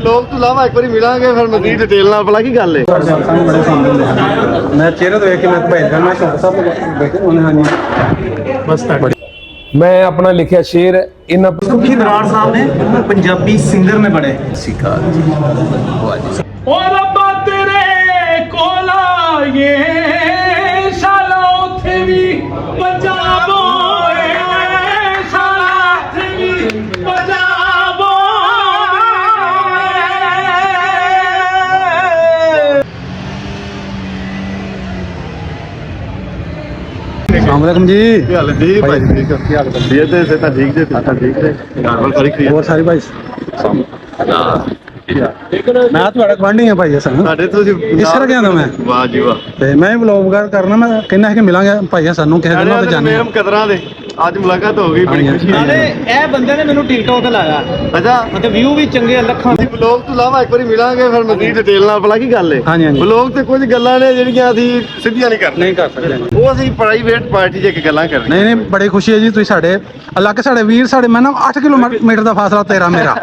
Blog ਤੋਂ ਲਾਵਾ ਇੱਕ ਵਾਰੀ ਮਿਲਾਂਗੇ ਫਿਰ ਮਜ਼ੀਦ ਡਿਟੇਲ ਨਾਲ ਭਲਾ ਕੀ ਗੱਲ ਹੈ। ਸਾਨੂੰ ਬੜੇ ਪਸੰਦ ਹੁੰਦੇ ਹਨ। ਮੈਂ ਚਿਹਰੇ ਤੋਂ ਵੇਖ ਕੇ ਮੈਂ ਭਾਈ ਦਾ ਮੈਂ ਸਭ ਬੈਠੇ ਉਹਨੇ ਹਾਂਜੀ ਬਸ ਤੱਕ ਮੈਂ ਆਪਣਾ ਲਿਖਿਆ ਸ਼ੇਰ ਇਹਨਾਂ ਸੁਖੀ ਬਰਾੜ ਸਾਹਿਬ ਨੇ ਪੰਜਾਬੀ ਸਿੰਗਰ ਨੇ ਬੜੇ ਸਿਕਾਰ ਜੀ ਓ ਰੱਬਾ ਤੇਰੇ ਕੋਲ ਆਏ ਸਾਲਾ ਉੱਥੇ ਵੀ ਪੰਜਾਬ ਓਏ ਸਾਲਾ ਉੱਥੇ ਵੀ ਪੰਜਾਬ अस्सलामुअलैकुम जी। ਕੀ ਹਾਲ ਹੈ ਜੀ ਭਾਈ ਠੀਕ ਕੀ ਹਾਲ ਹੈ? ਹੈ ਤੇ ਤਾਂ ਠੀਕ ਜੇ ਤਾਂ ਠੀਕ ਜੇ ਘਰ ਸਾਰੀ ਖਰੀਦ ਹੋਰ ਸਾਰੀ ਭਾਈ ਮੈਂ ਤੁਹਾਡਾ ਗਵਾਂਢੀ ਹਾਂ ਭਾਈ ਸਾਨੂੰ ਸਾਡੇ ਤੁਸੀਂ ਇਸ ਤਰ੍ਹਾਂ ਗਿਆ ਮੈਂ ਵਾਹ ਜੀ ਵਾਹ ਤੇ ਮੈਂ ਵਲੌਗ ਵਗੈਰਾ ਕਰਨਾ ਮੈਂ ਕਹਿੰਦਾ ਕਿ ਮਿਲਾਂਗੇ ਭਾਈ ਸਾਨੂੰ ਕਿਸੇ ਦਿਨ ਤੇ ਜਾਣੇ ਮੇਰਮ ਕਦਰਾਂ ਦੇ ਅੱਜ ਮੁਲਾਕਾਤ ਹੋ ਗਈ ਬੜੀ ਖੁਸ਼ੀ ਨਾਲੇ ਹੋਈ। ਇਹ ਬੰਦੇ ਨੇ ਮੈਨੂੰ ਟਿਕਟੌਕ ਤੇ ਲਾਇਆ ਅੱਛਾ ਮਤਲਬ ਵਿਊ ਵੀ ਚੰਗੇ ਆ, ਲੱਖਾਂ ਅਸੀਂ ਬਲੌਗ ਤੋਂ ਲਾਵਾ ਇੱਕ ਵਾਰੀ ਮਿਲਾਂਗੇ ਫਿਰ ਮਜ਼ੀਦ ਡਿਟੇਲ ਨਾਲ ਭਲਾ ਕੀ ਗੱਲ ਹੈ। ਹਾਂਜੀ, ਹਾਂਜੀ। ਬਲੌਗ ਤੇ ਕੁਝ ਗੱਲਾਂ ਨੇ ਜਿਹੜੀਆਂ ਅਸੀਂ ਸਿੱਧੀਆਂ ਨਹੀਂ ਕਰਦੇ ਨਹੀਂ ਕਰ ਸਕਦੇ ਉਹ ਅਸੀਂ ਪ੍ਰਾਈਵੇਟ ਪਾਰਟੀ 'ਚ ਇੱਕ ਗੱਲਾਂ ਕਰਨੀਆਂ। ਨਹੀਂ ਨਹੀਂ ਬੜੀ ਖੁਸ਼ੀ ਹੈ ਜੀ ਤੁਸੀਂ ਸਾਡੇ ਇਲਾਕੇ ਸਾਡੇ ਵੀਰ ਸਾਡੇ ਮੈਂ ਨਾ 8 ਕਿਲੋਮੀਟਰ ਦਾ ਫਾਸਲਾ ਤੇਰਾ ਮੇਰਾ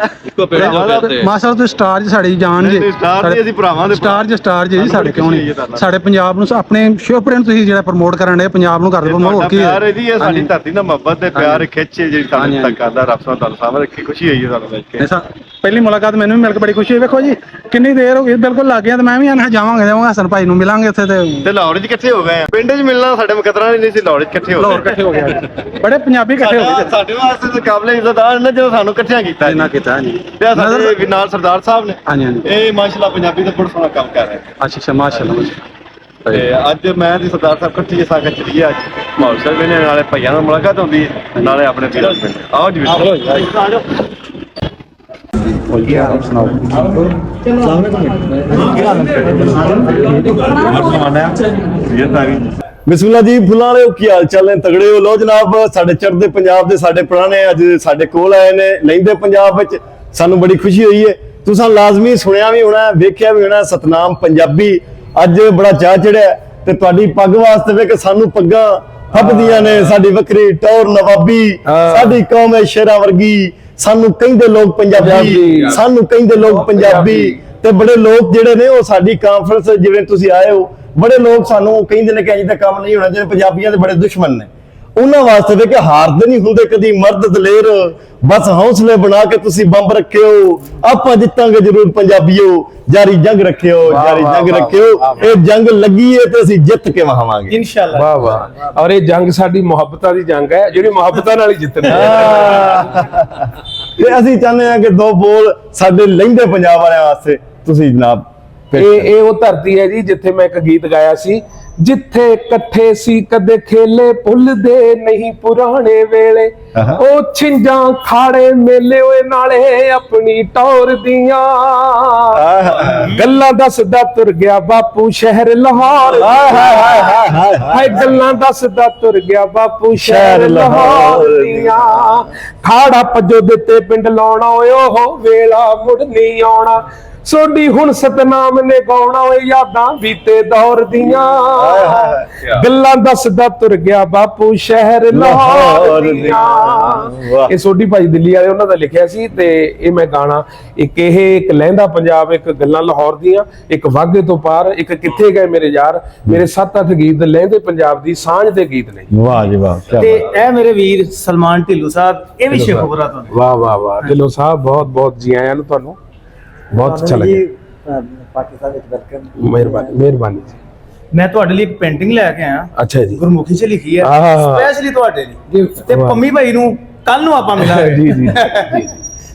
ਮਾਸਾ ਤੁਸੀਂ ਸਟਾਰ ਜੀ ਸਾਡੀ ਜਾਨ ਜੀ ਨਹੀਂ, ਸਟਾਰ ਜੀ ਅਸੀਂ ਭਰਾਵਾਂ ਦੇ ਸਟਾਰ ਜੀ ਸਾਡੇ ਕਿਉਂ ਖੁਸ਼ੀ ਹੈ ਨਹੀਂ ਤੁਹਾਡਾ। ਸਾਡੇ ਪੰਜਾਬ ਨੂੰ ਆਪਣੇ ਸ਼ੋਪਰੇ ਨੂੰ ਤੁਸੀਂ ਜਿਹੜਾ ਪ੍ਰਮੋਟ ਕਰਨ ਦੇ ਪੰਜਾਬ ਨੂੰ ਕਰਦੇ ਪ੍ਰਮੋਟ ਹੋਰ ਕੀ ਪਿਆਰ ਹੈ ਹੈ ਜੀ ਇਹ ਸਾਡੀ ਧਰਤੀ ਨਾਲ ਮੁਹੱਬਤ ਤੇ ਪਿਆਰ ਖਿੱਚ ਜਿਹੜੀ ਹਾਂਜੀ, ਤੁਹਾਨੂੰ ਤੱਕ ਕਰਦਾ ਰੱਬ ਸੁਣਾ ਤੁਹਾਨੂੰ ਸਾਹਮਣੇ ਰੱਖੀ ਖੁਸ਼ੀ ਹੋਈ ਹੈ ਤੁਹਾਨੂੰ ਮਿਲ ਕੇ। ਪਹਿਲੀ ਮੁਲਾਕਾਤ ਮੈਨੂੰ ਵੀ ਮਿਲ ਕੇ ਬੜੀ ਖੁਸ਼ੀ ਹੋਈ। ਵੇਖੋ ਜੀ ਕਿੰਨੀ ਦੇਰ ਹੋ ਗਈ ਬਿਲਕੁਲ ਲੱਗ ਗਿਆ ਤੇ ਮੈਂ ਵੀ ਆਣਾ ਜਾਵਾਂਗੇ ਹਸਨ ਭਾਈ ਨੂੰ ਮਿਲਾਂਗੇ ਉੱਥੇ ਤੇ ਲਾਹੌਰ 'ਚ ਇਕੱਠੇ ਹੋ ਗਏ ਆ ਪਿੰਡ 'ਚ ਮਿਲਣਾ ਸਾਡੇ ਮੁਕੱਦਰਾਂ ਨਹੀਂ ਸੀ ਲਾਹੌਰ 'ਚ ਇਕੱਠੇ ਹੋ ਲਾਹੌਰ ਇਕੱਠੇ ਹੋ ਗਏ ਬੜੇ ਪੰਜਾਬੀ ਇਕੱਠੇ ਹੋ ਗਏ ਸਾਡੇ ਵਾਸਤੇ ਤਾਂ ਕਾਬਲੇ ਇੱਜ਼ਤਦਾਰ ਨੇ ਜਦੋਂ ਸਾਨੂੰ ਇਕੱਠਿਆਂ ਕੀਤਾ ਇਹਨਾਂ ਕੀਤਾ ਜੀ ਤੇ ਆਹ ਸਾਡੇ ਵੀ ਨਾਲ ਸਰਦਾਰ ਸਾਹਿਬ ਨੇ ਹਾਂਜੀ ਹਾਂਜੀ ਇਹ ਮਾਸ਼ਾਅੱਲਾ ਪੰਜਾਬੀ ਦਾ ਬੜਾ ਸੋਹਣਾ ਕੰਮ ਕਰ ਰਹੇ ਨੇ। ਅੱਛਾ ਮਾਸ਼ਾਅੱਲਾ ਤੇ ਅੱਜ ਮੈਂ ਤੇ ਸਰਦਾਰ ਸਾਹਿਬ ਇਕੱਠੀ ਸਾਖਤ ਚਲੀਏ ਅੱਜ ਮਾਹੌਲ ਸਾਹਿਬ ਨੇ ਨਾਲੇ ਭਾਈਆਂ ਨਾਲ ਮੁਲਾਕਾਤ ਹੁੰਦੀ ਹੈ ਨਾਲੇ ਆਪਣੇ ਵੀਰਾਂ ਨਾਲ ਆਓ ਜੀ ਬਿਸਮਿਲ੍ਲਾ ਜੀ ਫੁੱਲਾਂ ਵਾਲਿਓ ਕੀ ਹਾਲ ਚਾਲ ਨੇ ਤਗੜੇ ਹੋ ਲੋ ਜਨਾਬ ਸਾਡੇ ਚੜ੍ਹਦੇ ਪੰਜਾਬ ਦੇ ਸਾਡੇ ਪੁਰਾਣੇ ਅੱਜ ਸਾਡੇ ਕੋਲ ਆਏ ਨੇ ਲਹਿੰਦੇ ਪੰਜਾਬ ਵਿੱਚ ਸਾਨੂੰ ਬੜੀ ਖੁਸ਼ੀ ਹੋਈ ਹੈ ਤੁਸੀਂ ਲਾਜ਼ਮੀ ਸੁਣਿਆ ਵੀ ਹੋਣਾ ਵੇਖਿਆ ਵੀ ਹੋਣਾ ਸਤਨਾਮ ਪੰਜਾਬੀ ਅੱਜ ਬੜਾ ਚਾਅ ਚੜਿਆ ਤੇ ਤੁਹਾਡੀ ਪੱਗ ਵਾਸਤੇ ਵੇ ਕਿ ਸਾਨੂੰ ਪੱਗਾਂ ਫੱਬਦੀਆਂ ਨੇ ਸਾਡੀ ਵੱਖਰੀ ਟੌਰ ਨਵਾਬੀ ਸਾਡੀ ਕੌਮ ਹੈ ਸ਼ੇਰਾਂ ਵਰਗੀ ਸਾਨੂੰ ਕਹਿੰਦੇ ਲੋਕ ਪੰਜਾਬੀ ਸਾਨੂੰ ਕਹਿੰਦੇ ਲੋਕ ਪੰਜਾਬੀ ਤੇ ਬੜੇ ਲੋਕ ਜਿਹੜੇ ਨੇ ਉਹ ਸਾਡੀ ਕਾਨਫਰੰਸ ਜਿਵੇਂ ਤੁਸੀਂ ਆਏ ਹੋ ਬੜੇ ਲੋਕ ਸਾਨੂੰ ਕਹਿੰਦੇ ਨੇ ਕਿ ਅਜੇ ਤੱਕ ਕੰਮ ਨਹੀਂ ਹੋਣਾ ਜਿਵੇਂ ਪੰਜਾਬੀਆਂ ਦੇ ਬੜੇ ਦੁਸ਼ਮਣ ਨੇ ਉਹਨਾਂ ਵਾਸਤੇ ਵੇ ਕਿ ਹਾਰਦੇ ਨਹੀਂ ਹੁੰਦੇ ਕਦੀ ਮਰਦ ਦਲੇਰ ਬਸ ਹੌਸਲੇ ਬਣਾ ਕੇ ਤੁਸੀਂ ਬੰਬ ਰੱਖਿਓ ਆਪਾਂ ਜਿੱਤਾਂਗੇ ਜ਼ਰੂਰ ਪੰਜਾਬੀਓ ਜਾਰੀ ਜੰਗ ਰੱਖਿਓ ਜਾਰੀ ਜੰਗ ਰੱਖਿਓ ਇਹ ਜੰਗ ਲੱਗੀ ਹੈ ਤੇ ਅਸੀਂ ਜਿੱਤ ਕੇ ਵਹਾਵਾਂਗੇ ਇਨਸ਼ਾਅੱਲਾ ਵਾਹ ਵਾਹ ਔਰ ਇਹ ਜੰਗ ਸਾਡੀ ਮੁਹੱਬਤਾਂ ਦੀ ਜੰਗ ਹੈ ਜਿਹੜੀ ਮੁਹੱਬਤਾਂ ਨਾਲ ਹੀ ਜਿੱਤਣੀ ਹੈ ਤੇ ਅਸੀਂ ਚਾਹੁੰਦੇ ਹਾਂ ਕਿ ਦੋ ਬੋਲ ਸਾਡੇ ਲਹਿੰਦੇ ਪੰਜਾਬ ਵਾਲਿਆਂ ਵਾਸਤੇ ਤੁਸੀਂ ਜਨਾਬ ਇਹ ਉਹ ਧਰਤੀ ਹੈ ਜੀ ਜਿੱਥੇ ਮੈਂ ਇੱਕ ਗੀਤ ਗਾਇਆ ਸੀ ਜਿੱਥੇ ਇਕੱਠੇ ਸੀ ਕਦੇ ਖੇਲੇ ਭੁੱਲਦੇ ਨਹੀਂ ਪੁਰਾਣੇ ਵੇਲੇ ਉਹ ਛਿੰਜਾਂ ਖਾੜੇ ਮੇਲੇ ਓਏ ਨਾਲੇ ਆਪਣੀ ਟੌਰ ਦੀਆਂ ਗੱਲਾਂ ਦੱਸਦਾ ਤੁਰ ਗਿਆ ਬਾਪੂ ਸ਼ਹਿਰ ਲਾਹੌਰ ਹਾਏ ਗੱਲਾਂ ਦੱਸਦਾ ਤੁਰ ਗਿਆ ਬਾਪੂ ਸ਼ਹਿਰ ਲਾਹੌਰ ਦੀਆਂ ਖਾੜਾ ਪੱਜੋ ਦਿੱਤੇ ਪਿੰਡ ਲਾਉਣਾ ਓਏ ਉਹ ਵੇਲਾ ਮੁੜ ਨਹੀਂ ਆਉਣਾ ਸੋਡੀ ਹੁਣ ਸਤਨਾਮ ਨੇ ਗਾਉਣਾ ਓਏ ਯਾਦਾਂ ਬੀਤੇ ਦੌਰ ਦੀਆਂ ਗੱਲਾਂ ਦੱਸਦਾ ਤੁਰ ਗਿਆ ਬਾਪੂ ਸ਼ਹਿਰ ਲਾਹੌਰ ਦੀਆਂ ਇਹ ਸੋਡੀ ਭਾਈ ਦਿੱਲੀ ਵਾਲੇ ਉਹਨਾਂ ਦਾ ਲਿਖਿਆ ਸੀ ਤੇ ਇਹ ਮੈਂ ਗਾਣਾ ਇੱਕ ਲਹਿੰਦਾ ਪੰਜਾਬ ਇੱਕ ਗੱਲਾਂ ਲਾਹੌਰ ਦੀਆਂ ਇੱਕ ਵਾਗੇ ਤੋਂ ਪਾਰ ਇੱਕ ਕਿੱਥੇ ਗਏ ਮੇਰੇ ਯਾਰ ਮੇਰੇ 7-8 ਗੀਤ ਲਹਿੰਦੇ ਪੰਜਾਬ ਦੀ ਸਾਂਝ ਦੇ ਗੀਤ ਨੇ ਵਾਹ ਜੀ ਵਾਹ ਤੇ ਇਹ ਮੇਰੇ ਵੀਰ ਸਲਮਾਨ ਢਿੱਲੋਂ ਸਾਹਿਬ ਇਹ ਵੀ ਸ਼ੇਖੂਪੁਰਾ ਤੋਂ ਵਾਹ ਵਾਹ ਵਾਹ ਢਿੱਲੋਂ ਸਾਹਿਬ ਬਹੁਤ ਬਹੁਤ ਜੀ ਆਇਆਂ ਨੂੰ ਤੁਹਾਨੂੰ ਬਹੁਤ ਅੱਛਾ ਲੱਗਿਆ ਪਾਕਿਸਤਾਨ ਵਿੱਚ ਵੈਲਕਮ ਮਿਹਰਬਾਨੀ ਜੀ ਮੈਂ ਤੁਹਾਡੇ ਲਈ ਇੱਕ ਪੇਂਟਿੰਗ ਲੈ ਕੇ ਆਇਆ ਅੱਛਾ ਜੀ ਗੁਰਮੁਖੀ ਚ ਲਿਖੀ ਹੈ ਆਹਾ। ਸਪੈਸ਼ਲੀ ਤੁਹਾਡੇ ਲਈ ਤੇ ਪੰਮੀ ਭਾਈ ਨੂੰ ਕੱਲ ਨੂੰ ਆਪਾਂ ਮਿਲਾਂਗੇ ਜੀ ਜੀ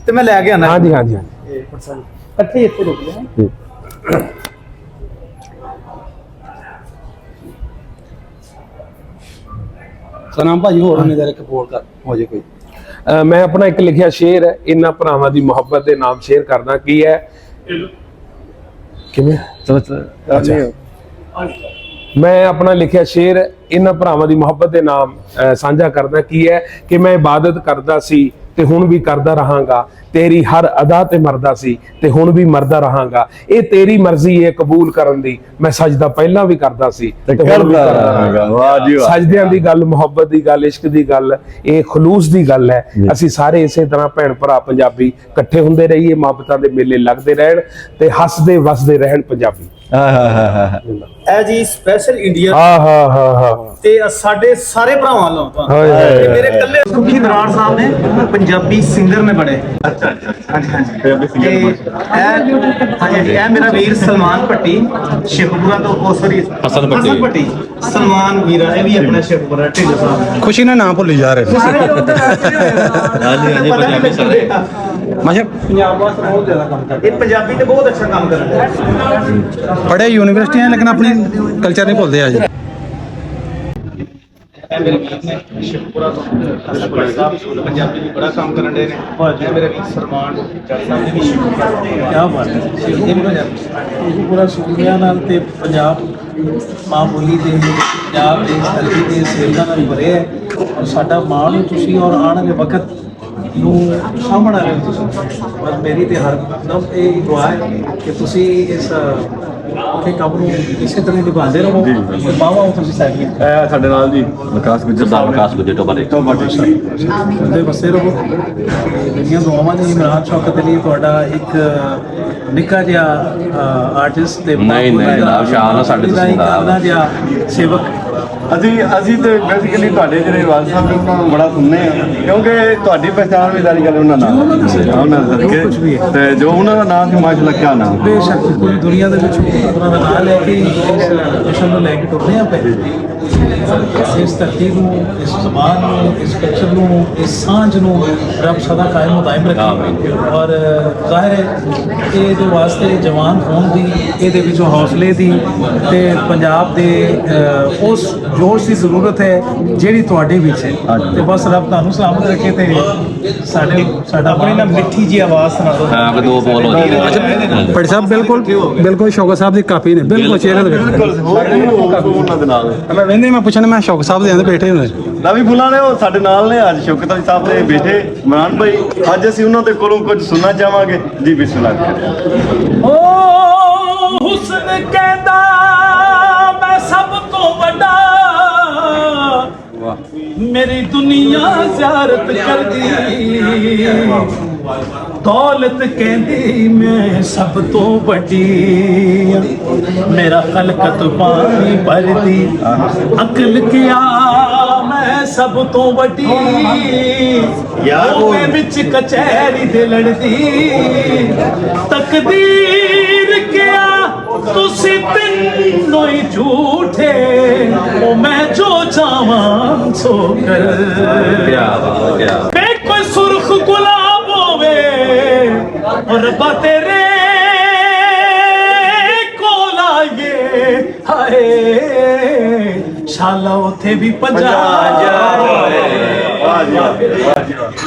ਤੇ ਮੈਂ ਲੈ ਕੇ ਆਣਾ ਹਾਂਜੀ ਹਾਂਜੀ ਇਕੱਠੇ ਇੱਥੇ ਰੁਕ ਗਏ ਸਨਾਮ ਭਾਜੀ ਹੋਰ ਉਹਨੇ ਜਰਾ ਰਿਪੋਰਟ ਕਰ ਹੋ ਜੇ ਕੋਈ ਮੈਂ ਆਪਣਾ ਇੱਕ ਲਿਖਿਆ ਸ਼ੇਰ ਹੈ ਇਹਨਾਂ ਭਰਾਵਾਂ ਦੀ ਮੁਹੱਬਤ ਦੇ ਨਾਮ ਸ਼ੇਅਰ ਕਰਦਾ ਕੀ ਹੈ ਕਿਵੇਂ ਮੈਂ ਆਪਣਾ ਲਿਖਿਆ ਸ਼ੇਰ ਇਹਨਾਂ ਭਰਾਵਾਂ ਦੀ ਮੁਹੱਬਤ ਦੇ ਨਾਮ ਸਾਂਝਾ ਕਰਦਾ ਕੀ ਹੈ ਕਿ ਮੈਂ ਇਬਾਦਤ ਕਰਦਾ ਸੀ ਤੇ ਹੁਣ ਵੀ ਕਰਦਾ ਰਹਾਂਗਾ, ਤੇਰੀ ਹਰ ਅਦਾ ਤੇ ਮਰਦਾ ਸੀ ਤੇ ਹੁਣ ਵੀ ਮਰਦਾ ਰਹਾਂਗਾ, ਇਹ ਤੇਰੀ ਮਰਜ਼ੀ ਹੈ ਕਬੂਲ ਕਰਨ ਦੀ, ਮੈਂ ਸਜਦਾ ਪਹਿਲਾਂ ਵੀ ਕਰਦਾ ਸੀ ਤੇ ਹੁਣ ਵੀ ਕਰਦਾ ਕਰਦਾ ਰਹਾਂਗਾ। ਵਾਹ ਜੀ ਵਾਹ। ਸਜਦਿਆਂ ਦੀ ਗੱਲ, ਮੁਹੱਬਤ ਦੀ ਗੱਲ, ਇਸ਼ਕ ਦੀ ਗੱਲ, ਇਹ ਖਲੂਸ ਦੀ ਗੱਲ ਹੈ। ਅਸੀਂ ਸਾਰੇ ਇਸੇ ਤਰ੍ਹਾਂ ਭੈਣ ਭਰਾ ਪੰਜਾਬੀ ਇਕੱਠੇ ਹੁੰਦੇ ਰਹੀਏ, ਮੁਹੱਬਤਾਂ ਦੇ ਮੇਲੇ ਲੱਗਦੇ ਰਹਿਣ ਤੇ ਹੱਸਦੇ ਵਸਦੇ ਰਹਿਣ ਪੰਜਾਬੀ। ਇਹ ਜੀ ਸਪੈਸ਼ਲ ਇੰਡੀਆ ਹਾਂ ਤੇ ਸਾਡੇ ਸਾਰੇ ਭਰਾਵਾਂ ਵੱਲੋਂ ਹਾਏ ਹਾਏ ਤੇ ਮੇਰੇ ਇਕੱਲੇ ਸੁਖੀ ਬਰਾੜ ਸਾਹਿਬ ਨੇ ਪੰਜਾਬੀ ਸਿੰਗਰ ਨੇ ਬੜੇ। ਅੱਛਾ ਹਾਂਜੀ ਹਾਂਜੀ ਇਹ ਮੇਰਾ ਵੀਰ ਸਲਮਾਨ ਭੱਟੀ ਸ਼ੇਖੂਪੁਰਾ ਤੋਂ, ਸੌਰੀ ਹਸਨ ਭੱਟੀ ਸਲਮਾਨ ਵੀਰਾ, ਇਹ ਵੀ ਆਪਣਾ ਸ਼ੇਖੂਪੁਰਾ ਢਿੱਲੋਂ ਸਾਹਿਬ। ਖੁਸ਼ੀ ਨਾਲ ਨਾ ਭੁੱਲੀ ਜਾ ਰਹੇ ਹਾਂਜੀ ਪੰਜਾਬੀ ਸਾਰੇ ਮਾਸ਼ਾ ਪੰਜਾਬ ਵਾਸਤੇ ਬਹੁਤ ਜ਼ਿਆਦਾ ਕੰਮ ਕਰਦੇ, ਇਹ ਪੰਜਾਬੀ ਤੇ ਬਹੁਤ ਅੱਛਾ ਕੰਮ ਕਰਦੇ ਨੇ। ਪੜ੍ਹੇ ਯੂਨੀਵਰਸਿਟੀਆਂ ਲੇਕਿਨ ਆਪਣੀ ਕਲਚਰ ਨਹੀਂ ਭੁੱਲਦੇ ਅੱਜ। ਇਹ ਮੇਰੇ ਵੀਰ ਨੇ ਸ਼ੇਖੂਪੁਰਾ ਤੋਂ ਸਾਹਿਬ ਪੰਜਾਬੀ ਵੀ ਬੜਾ ਕੰਮ ਕਰਨ ਦੇ ਨੇ। ਇਹ ਮੇਰੇ ਵੀਰ ਸਲਮਾਨ ਜੱਟ ਸਾਹਿਬ ਨੇ ਵੀ ਸ਼ੇਖੂਪੁਰਾ ਤੋਂ। ਕਿਆ ਬਾਤ ਹੈ। ਇਹ ਪੂਰਾ ਸੂਬਿਆਂ ਨਾਲ ਤੇ ਪੰਜਾਬ ਮਾਂ ਬੋਲੀ ਦੇ ਪੰਜਾਬ ਦੇ ਧਰਤੀ ਦੇ ਸੇਵਕਾਂ ਨਾਲ ਭਰੇ ਹੈ ਔਰ ਸਾਡਾ ਮਾਣ ਨੂੰ ਤੁਸੀਂ ਔਰ ਆਉਣ ਵਾਲੇ ਵਕਤ ਨੂੰ ਸਾਂਭਣਾ ਰਹੇ ਤੁਸੀਂ। ਬਸ ਮੇਰੀ ਤੇ ਹਰ ਦਮ ਇਹ ਦੁਆ ਹੈ ਕਿ ਤੁਸੀਂ ਇਸ ਔਖੇ ਕੰਮ ਨੂੰ ਇਸੇ ਤਰ੍ਹਾਂ ਨਿਭਾਉਂਦੇ ਰਹੋ ਤੇ ਬਾਵਾ ਤੁਸੀਂ ਸਾਡੀ ਇਹ ਸਾਡੇ ਨਾਲ ਜੀ ਵਿਕਾਸ ਗੁੱਜਰ ਸਾਹਿਬ, ਵਿਕਾਸ ਗੁੱਜਰ ਹੁੰਦੇ ਵਸੇ ਰਹੋ। ਦੁਨੀਆ ਦੁਆਵਾਂ ਦੀ ਇਮਰਾਨ ਸ਼ੌਕਤ ਅਲੀ ਤੁਹਾਡਾ ਇੱਕ ਨਿੱਕਾ ਜਿਹਾ ਆਰਟਿਸਟ ਤੇ ਨਹੀਂ, ਨਾਲ ਸ਼ਾਨ ਆ ਸਾਡੇ ਤੋਂ ਕਰਦਾ ਜਿਹਾ ਸੇਵਕ। ਅਸੀਂ ਤੇ ਬੇਸਿਕਲੀ ਤੁਹਾਡੇ ਜਿਹੜੇ ਵਾਲ ਸਾਹਿਬ ਨੇ ਉਹਨਾਂ ਨੂੰ ਬੜਾ ਸੁਣਨੇ ਆ, ਕਿਉਂਕਿ ਤੁਹਾਡੀ ਪਹਿਚਾਣ ਵੀ ਸਾਰੀ ਗੱਲ ਉਹਨਾਂ ਨਾਲ ਉਹਨਾਂ ਦੇ ਸਦਕੇ, ਤੇ ਜੋ ਉਹਨਾਂ ਦਾ ਨਾਮ ਸੀ ਮਾਸ਼ਾਅੱਲਾ ਕਿਆ ਨਾਮ। ਬੇਸ਼ੱਕ ਪੂਰੀ ਦੁਨੀਆ ਦੇ ਵਿੱਚ ਉਹਨਾਂ ਦਾ ਨਾਮ ਲੈ ਕੇ ਇਸ ਮਿਸ਼ਨ ਨੂੰ ਲੈ ਕੇ ਟੁਰਦੇ ਆਪਾਂ ਇਸ ਧਰਤੀ ਨੂੰ, ਇਸ ਜ਼ਬਾਨ ਨੂੰ, ਇਸ ਕਲਚਰ ਨੂੰ, ਇਸ ਸਾਂਝ ਨੂੰ ਰੱਬ ਸਦਾ ਕਾਇਮ ਦائم ਰੱਖੇ। ਔਰ ਜ਼ਾਹਿਰ ਹੈ ਇਹਦੇ ਵਾਸਤੇ ਜਵਾਨ ਹੋਣ ਦੀ, ਇਹਦੇ ਵਿੱਚੋਂ ਹੌਸਲੇ ਦੀ ਤੇ ਪੰਜਾਬ ਦੇ ਉਸ ਜੋਸ਼ ਦੀ ਜ਼ਰੂਰਤ ਹੈ ਜਿਹੜੀ ਤੁਹਾਡੇ ਵਿੱਚ ਹੈ। ਤੇ ਬਸ ਰੱਬ ਤੁਹਾਨੂੰ ਸਲਾਮਤ ਰੱਖੇ ਤੇ ਸਾਡਾ ਆਪਣੀ ਨਾ ਮਿੱਠੀ ਜੀ ਆਵਾਜ਼ ਸੁਣਾ ਦਿਓ। ਹਾਂ ਦੋ ਬੋਲ ਹੋ ਜੀ। ਭੱਟੀ ਸਾਹਿਬ ਬਿਲਕੁਲ ਸ਼ੌਕਤ ਸਾਹਿਬ ਦੀ ਕਾਪੀ ਨੇ, ਬਿਲਕੁਲ ਚਿਹਰੇ ਦੇ ਵਿੱਚ। ਉਹਨਾਂ ਦੇ ਨਾਲ ਮੈਂ ਵਹਿੰਦੇ ਮੈਂ ਪੁੱਛਣਾ, ਮੈਂ ਸ਼ੌਕਤ ਸਾਹਿਬ ਦੇ ਆਂਦੇ ਬੈਠੇ ਹੁੰਦੇ ਨਵੀਂ ਫੁੱਲਾਂ ਨੇ ਉਹ ਸਾਡੇ ਨਾਲ ਨੇ ਅੱਜ ਸ਼ੌਕਤ ਅਲੀ ਸਾਹਿਬ ਦੇ ਬੇਟੇ ਇਮਰਾਨ ਭਾਈ। ਅੱਜ ਅਸੀਂ ਉਹਨਾਂ ਦੇ ਕੋਲੋਂ ਕੁਝ ਸੁਣਨਾ ਚਾਹਾਂਗੇ ਜੀ। ਬਿਸਮਿਲ੍ਲਾਹ। ਓ ਹੁਸਨ ਕਹਿੰਦਾ ਮੈਂ ਸਭ ਤੋਂ ਵੱਡਾ, ਮੇਰੀ ਦੁਨੀਆ ਜ਼ਿਆਰਤ ਕਰਦੀ, ਦੌਲਤ ਕਹਿੰਦੀ ਮੈਂ ਸਭ ਤੋਂ ਵੱਡੀ, ਮੇਰਾ ਖਲਕਤ ਪਾਣੀ ਭਰਦੀ, ਅਕਲ ਕਿਆ ਮੈਂ ਸਭ ਤੋਂ ਵੱਡੀ, ਉਹਦੇ ਵਿੱਚ ਕਚਹਿਰੀ ਤੇ ਲੜਦੀ, ਤਕਦੀਰ ਕਿਆ ਤੁਸੀਂ ਤਿੰਨੋਂ ਹੀ ਝੂਠੇ, ਉਹ ਮੈਂ ਜੋ ਚਾਹਾਂ ਸੋ ਕਰ। ਵੇ ਕੋਈ ਸੁਰਖ ਗੁਲਾਬ ਹੋਵੇ ਔਰ ਰੱਬਾ ਤੇਰੇ ਕੋਲ ਆਏ, ਹਾਏ ਸ਼ਾਲਾ ਉਥੇ ਵੀ ਪੰਜਾ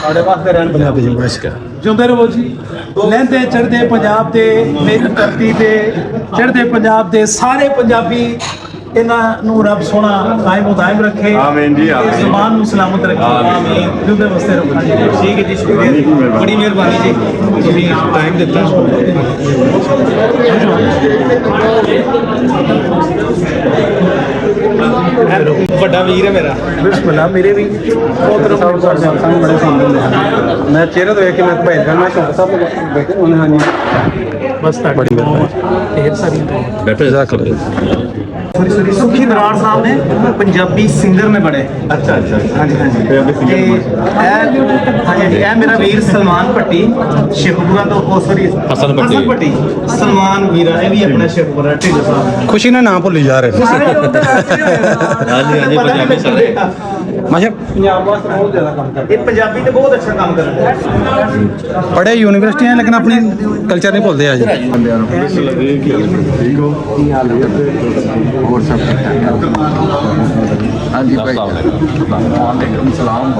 ਸਾਡੇ ਵਾਸਤੇ ਰਹਿਣ ਪੰਜਾਬੀ ਜੀ ਬਸ ਕਰ ਜਿਉਂਦੇ ਰਹੋ ਜੀ। ਲਹਿੰਦੇ ਚੜ੍ਹਦੇ ਪੰਜਾਬ ਦੇ, ਮੇਰੀ ਧਰਤੀ ਤੇ ਚੜ੍ਹਦੇ ਪੰਜਾਬ ਦੇ ਸਾਰੇ ਪੰਜਾਬੀ, ਇਹਨਾਂ ਨੂੰ ਰੱਬ ਸੋਹਣਾ ਕਾਇਮ ਦائم ਰੱਖੇ। ਆਮੀਨ ਜੀ, ਆਮੀਨ। ਇਸ ਜ਼ਬਾਨ ਨੂੰ ਸਲਾਮਤ ਰੱਖੇ। ਆਮੀਨ। ਜਿਉਂਦੇ ਵਸਦੇ ਰਹੋ ਜੀ। ਠੀਕ ਹੈ ਜੀ, ਸ਼ੁਕਰੀਆ, ਬੜੀ ਮਿਹਰਬਾਨੀ ਜੀ, ਤੁਸੀਂ ਟਾਈਮ ਦਿੱਤਾ। ਵੱਡਾ ਵੀਰ ਹੈ ਮੇਰਾ। ਬਿਸਮਿਲ੍ਲਾ। ਮੇਰੇ ਵੀ ਬਹੁਤ ਸਾਹਿਬ ਸਾਨੂੰ ਬੜੇ ਪਸੰਦ ਹੁੰਦੇ ਹਨ। ਮੈਂ ਚਿਹਰੇ ਤੋਂ ਵੇਖ ਕੇ ਮੈਂ ਭੇਜਦਾ, ਮੈਂ ਸ਼ੌਕਤ ਸਾਹਿਬ ਬੈਠੇ ਉਹਨੇ। ਹਾਂਜੀ ਬਸ ਬੜੀ ਢੇਰ ਸਾਰੀ ਬੈਠੇ ਜਾ ਕਰ। ਸੁਖੀ ਬਰਾੜ ਸਾਹਿਬ ਨੇ ਪੰਜਾਬੀ ਸਿੰਗਰ ਨੇ ਬੜੇ। ਅੱਛਾ ਹਾਂਜੀ ਇਹ ਮੇਰਾ ਵੀਰ ਸਲਮਾਨ ਭੱਟੀ ਸ਼ੇਖੂਪੁਰਾ ਤੋਂ, ਸੌਰੀ ਹਸਨ ਭੱਟੀ ਸਲਮਾਨ ਵੀਰਾ, ਇਹ ਵੀ ਆਪਣਾ ਸ਼ੇਖੂਪੁਰਾ ਢਿੱਲੋਂ ਸਾਹਿਬ। ਖੁਸ਼ੀ ਨਾਲ ਨਾ ਭੁੱਲੀ ਜਾ ਰਹੇ ਹਾਂਜੀ ਪੰਜਾਬੀ ਸਾਰੇ ਮਾਸ਼ਾ ਪੰਜਾਬ ਵਾਸਤੇ ਬਹੁਤ ਜ਼ਿਆਦਾ ਕੰਮ ਕਰਦੇ, ਇਹ ਪੰਜਾਬੀ ਤੇ ਬਹੁਤ ਅੱਛਾ ਕੰਮ ਕਰਦੇ ਨੇ। ਪੜ੍ਹੇ ਯੂਨੀਵਰਸਿਟੀਆਂ ਲੇਕਿਨ ਆਪਣੀ ਕਲਚਰ ਨਹੀਂ ਭੁੱਲਦੇ ਅੱਜ। ਠੀਕ ਹੋ? ਹੋਰ ਸਭ ਹਾਂਜੀ ਭਾਈ ਵਾਲੇਕੁਮ ਸਲਾਮ।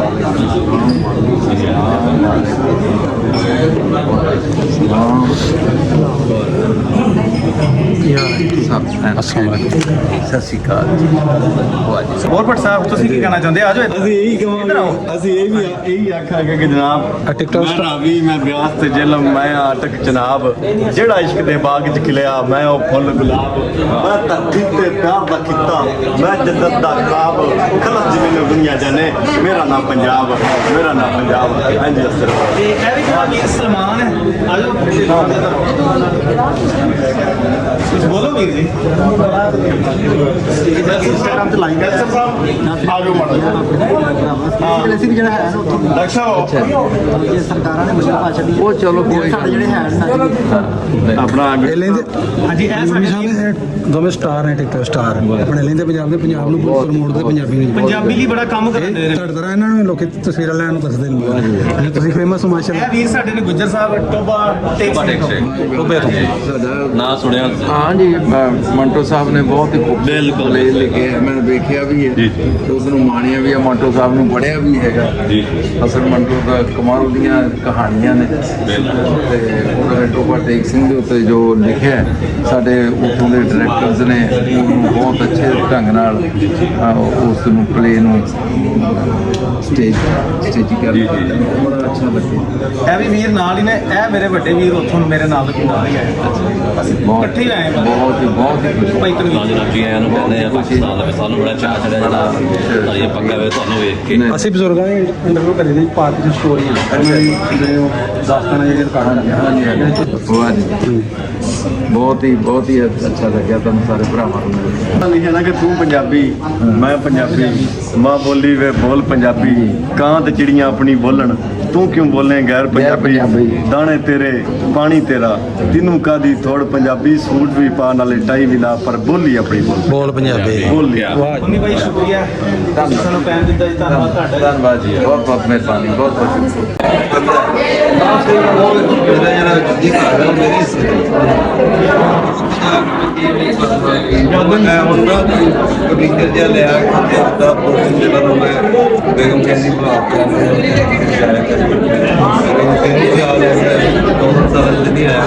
ਸਤਿ ਸ਼੍ਰੀ ਅਕਾਲ ਹੋਰ ਭੱਟ ਸਾਹਿਬ ਤੁਸੀਂ ਕੀ ਕਹਿਣਾ ਚਾਹੁੰਦੇ ਆ ਜਾਓ ਅਸੀਂ ਇਹੀ ਕਹਾਂਗੇ, ਅਸੀਂ ਇਹੀ ਆਖਾਂਗੇ ਕਿ ਜਨਾਬ ਮੈਂ ਰਾਵੀ ਮੈਂ ਬਿਆਸ ਤੇ ਜੇਲਮ ਮੈਂ ਆਟਕ ਜਨਾਬ, ਜਿਹੜਾ ਇਸ਼ਕ ਦੇ ਬਾਗ 'ਚ ਖਿਲਿਆ ਮੈਂ ਉਹ ਫੁੱਲ ਗੁਲਾਬ, ਮੈਂ ਧਰਤੀ ਤੇ ਪਿਆਰ ਦਾ ਕੀਤਾ ਮੈਂ ਜੰਨਤ ਦਾ ਖਾਬ, ਖਲਸ ਜਿਵੇਂ ਦੁਨੀਆ ਜਾਣੇ ਮੇਰਾ ਨਾਮ ਪੰਜਾਬ, ਮੇਰਾ ਨਾਮ ਪੰਜਾਬ। ਹਾਂਜੀ ਅਸਰ ਤੇ ਇਹ ਵੀ ਕਹਾਂ ਵੀਰ ਸਲਮਾਨ ਹੈ ਆ ਜਾਓ ਕੁਝ ਬੋਲੋ ਵੀਰ ਜੀ ਇੰਸਟਾਗ੍ਰਾਮ ਤੇ ਲਾਈਕ ਕਰ ਸਾਹਿਬ ਆ ਜਾਓ ਮਾੜਾ ਅਸੀਂ ਜਿਹੜਾ ਹੈ ਨਾ ਉੱਥੋਂ ਡਾਕਟਰ ਸਾਹਿਬ ਜੇ ਸਰਕਾਰਾਂ ਨੇ ਮਤਲਬ ਭਾਸ਼ਾ ਦੀ ਉਹ ਚਲੋ ਕੋਈ ਸਾਡੇ ਜਿਹੜੇ ਹੈ ਨਾ ਆਪਣਾ ਹਾਂਜੀ ਇਹ ਸਾਡੇ ਦੋਵੇਂ ਸਟਾਰ ਨੇ ਟਿਕਟੋਕ ਸਟਾਰ ਆਪਣੇ ਲੈਂਦੇ ਪੰਜਾਬ ਦੇ ਪੰਜਾਬ ਨੂੰ ਪ੍ਰਮੋਟ ਦੇ ਪੰਜਾਬੀ ਨੂੰ ਪੰਜਾਬੀ ਲਈ ਬੜਾ ਕੰਮ ਕਰਦੇ ਨੇ ਤੁਹਾਡੇ ਤਰ੍ਹਾਂ ਇਹਨਾਂ ਨੂੰ ਲੋਕੀ ਤਸਵੀਰਾਂ ਲੈਣ ਨੂੰ ਦੱਸਦੇ ਨੇ ਤੁਸੀਂ ਫੇਮਸ ਹੋ ਮਾਸ਼ਾਅੱਲਾ। ਇਹ ਵੀਰ ਸਾਡੇ ਨੇ ਗੁੱਜਰ ਸਾਹਿਬ ਟੋਬਾ ਟੇਕ ਨਾ ਸੁਣਿਆ ਹਾਂ ਜੀ ਮੰਟੋ ਸਾਹਿਬ ਨੇ ਬਹੁਤ ਹੀ ਬਿਲਕੁਲ ਲਿਖਿਆ, ਮੈਂ ਵੇਖਿਆ ਵੀ ਹੈ ਤੇ ਉਸ ਨੂੰ ਮਾਣਿਆ ਵੀ ਹੈ, ਮੰਟੋ ਸਾਹਿਬ ਨੂੰ ਪੜ੍ਹਿਆ ਵੀ ਹੈਗਾ ਜੀ। ਅਸਲ ਮੰਟੋ ਦਾ ਕਮਾਲ ਦੀਆਂ ਕਹਾਣੀਆਂ ਨੇ ਤੇ ਉਹਨਾਂ ਨੇ ਟੋਬਾ ਟੇਕ ਸਿੰਘ ਦੇ ਉੱਤੇ ਜੋ ਲਿਖਿਆ ਹੈ, ਸਾਡੇ ਉੱਥੋਂ ਦੇ ਡਾਇਰੈਕਟਰਸ ਨੇ ਉਹਨੂੰ ਬਹੁਤ ਅੱਛੇ ਢੰਗ ਨਾਲ ਉਸ ਨੂੰ ਪਲੇ ਨੂੰ ਸਟੇਜੀਕਲ ਬੜਾ ਅੱਛਾ ਲੱਗਿਆ। ਇਹ ਵੀ ਵੀਰ ਨਾਲ ਹੀ ਨੇ, ਇਹ ਮੇਰੇ ਵੱਡੇ ਵੀਰ ਉੱਥੋਂ ਮੇਰੇ ਨਾਲ ਹੀ ਆਏ ਅਸੀਂ ਇਕੱਠੇ ਹੀ ਆਏ ਬਹੁਤ ਹੀ ਖੁਸ਼ੀ ਭਾਈ ਕਨਵੀਰ ਜਨਾਬ ਜੀ ਆਇਆਂ ਨੂੰ ਕਹਿੰਦੇ ਆ ਪਾਕਿਸਤਾਨ ਦੇ ਸਾਨੂੰ ਬੜਾ ਚਾਅ ਚੜਿਆ ਜਿਹੜਾ ਇਹ ਪੱਕਾ ਵੇ ਤੁਹਾਨੂੰ ਵੇਖ ਕੇ ਅਸੀਂ ਬਜ਼ੁਰਗਾਂ ਦੀ ਇੰਟਰਵਿਊ ਕਰੀ ਦੀ ਪਾਰਟੀ ਦੀ ਸਟੋਰੀ ਜਿਵੇਂ ਦਾਸਤਾਨਾਂ ਜਿਹੜੀਆਂ ਕਹਾਣੀਆਂ ਵਾਹ ਜੀ ਬਹੁਤ ਹੀ ਅੱਛਾ ਲੱਗਿਆ ਤੁਹਾਨੂੰ ਸਾਰੇ ਭਰਾਵਾਂ ਨੂੰ ਮਿਲ ਕੇ। ਲਿਖਿਆ ਨਾ ਕਿ ਤੂੰ ਪੰਜਾਬੀ ਮੈਂ ਪੰਜਾਬੀ, ਮਾਂ ਬੋਲੀ ਵੇ ਬੋਲ ਪੰਜਾਬੀ, ਕਾਂ ਤੇ ਚਿੜੀਆਂ ਆਪਣੀ ਬੋਲਣ ਤੂੰ ਕਿਉਂ ਬੋਲੇ ਗੈਰ ਪੰਜਾਬੀ, ਦਾਣੇ ਤੇਰੇ ਪਾਣੀ ਤੇਰਾ ਤੈਨੂੰ ਕਾਦੀ ਥੋੜ ਪੰਜਾਬੀ, ਸੂਟ ਵੀ ਪਾ ਨਾਲੇ ਟਾਈ ਵੀ ਲਾ ਪਰ ਬੋਲੀ ਆਪਣੀ ਬੋਲ ਪੰਜਾਬੀ ਬੋਲੀ। ਮੰਮੀ ਭਾਈ ਸ਼ੁਕਰੀਆ ਸਾਨੂੰ ਟਾਈਮ ਦਿੱਤਾ ਜੀ, ਧੰਨਵਾਦ ਤੁਹਾਡਾ। ਧੰਨਵਾਦ ਜੀ, ਬਹੁਤ ਮਿਹਰਬਾਨੀ, ਬਹੁਤ बेगम कैंडी ब्लॉक नहीं आया